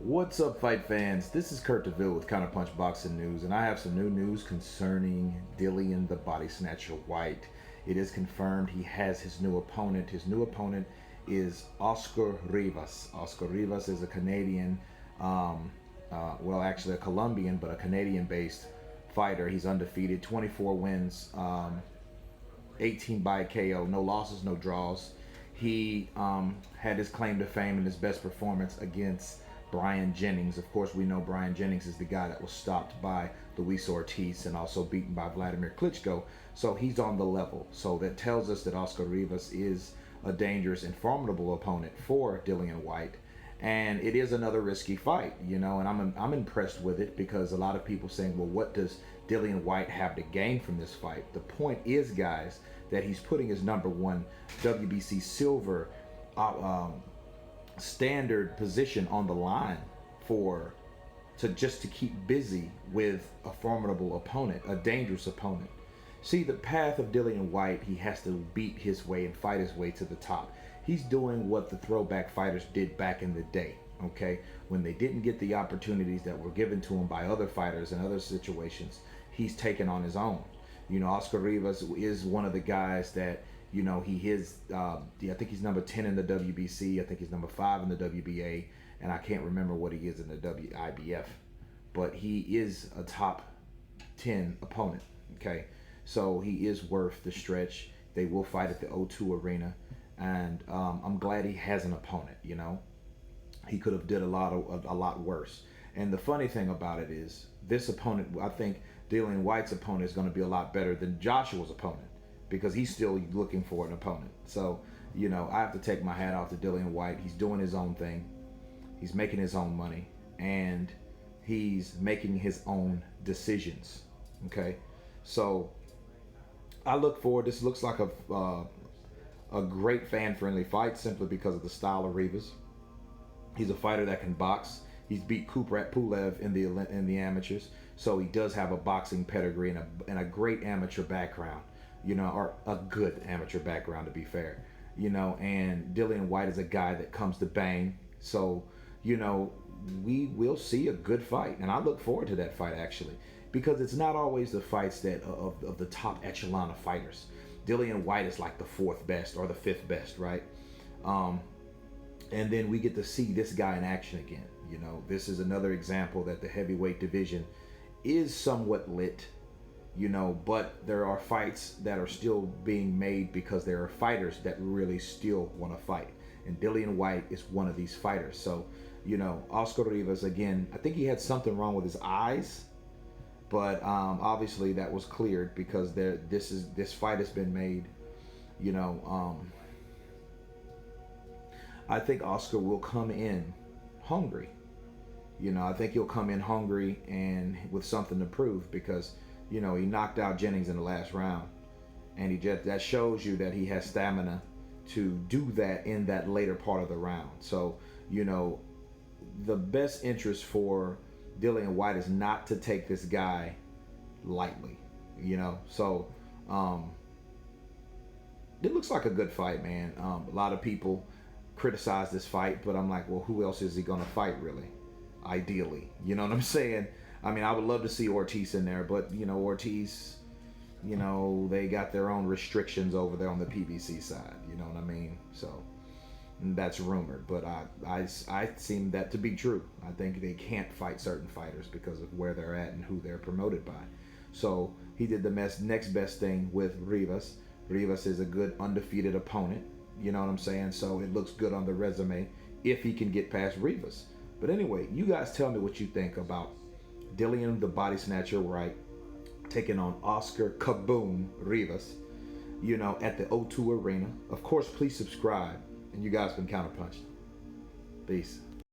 What's up, fight fans? This is Kurt DeVille with Counterpunch Boxing News, and I have some new news concerning Dillian the Body Snatcher Whyte. It is confirmed he has his new opponent. His new opponent is Oscar Rivas. Oscar Rivas is a Canadian, well, actually a Colombian, but a Canadian-based fighter. He's undefeated, 24 wins, 18 by KO, no losses, no draws. He had his claim to fame in his best performance against Brian Jennings. Of course, we know Brian Jennings is the guy that was stopped by Luis Ortiz and also beaten by Vladimir Klitschko. So he's on the level. So that tells us that Oscar Rivas is a dangerous and formidable opponent for Dillian Whyte. And it is another risky fight, and I'm impressed with it because a lot of people saying, well, what does Dillian Whyte have to gain from this fight? The point is, guys, that he's putting his #1 WBC silver standard position on the line to keep busy with a formidable opponent, a dangerous opponent. See, the path of Dillian Whyte, he has to beat his way and fight his way to the top. He's doing what the throwback fighters did back in the day, okay? When they didn't get the opportunities that were given to him by other fighters in other situations, he's taken on his own. Oscar Rivas is one of the guys that, he is, I think he's number 10 in the WBC. I think he's number 5 in the WBA. And I can't remember what he is in the WIBF. But he is a top 10 opponent, okay? So he is worth the stretch. They will fight at the O2 Arena. And I'm glad he has an opponent, He could have did a lot worse. And the funny thing about it is, this opponent, I think Dillian Whyte's opponent is going to be a lot better than Joshua's opponent because he's still looking for an opponent. So, I have to take my hat off to Dillian Whyte. He's doing his own thing. He's making his own money. And he's making his own decisions. Okay? So, I look forward. This looks like a great fan-friendly fight simply because of the style of Rivas. He's a fighter that can box. He's beat Kuprat Pulev in the amateurs, so he does have a boxing pedigree and a great amateur background, or a good amateur background to be fair, And Dillian Whyte is a guy that comes to bang, so we will see a good fight, and I look forward to that fight actually, because it's not always the fights that of the top echelon of fighters. Dillian Whyte is like the 4th best or the 5th best, right? And then we get to see this guy in action again. This is another example that the heavyweight division is somewhat lit, but there are fights that are still being made because there are fighters that really still want to fight. And Dillian Whyte is one of these fighters. So, Oscar Rivas, again, I think he had something wrong with his eyes, but obviously that was cleared because this fight has been made, I think Oscar will come in hungry. I think he'll come in hungry and with something to prove because, he knocked out Jennings in the last round. And that shows you that he has stamina to do that in that later part of the round. So, the best interest for Dillian Whyte is not to take this guy lightly, So, it looks like a good fight, man. A lot of people criticize this fight, but I'm like, well, who else is he going to fight, really? Ideally, you know what I'm saying? I mean, I would love to see Ortiz in there, but Ortiz, they got their own restrictions over there on the PBC side. You know what I mean? So that's rumored, but I seem that to be true. I think they can't fight certain fighters because of where they're at and who they're promoted by. So he did the next best thing with Rivas. Rivas is a good undefeated opponent. You know what I'm saying? So it looks good on the resume if he can get past Rivas. But anyway, you guys tell me what you think about Dillian the Body Snatcher Whyte taking on Oscar Kaboom Rivas, at the O2 Arena. Of course, please subscribe. And you guys been Counterpunched. Peace.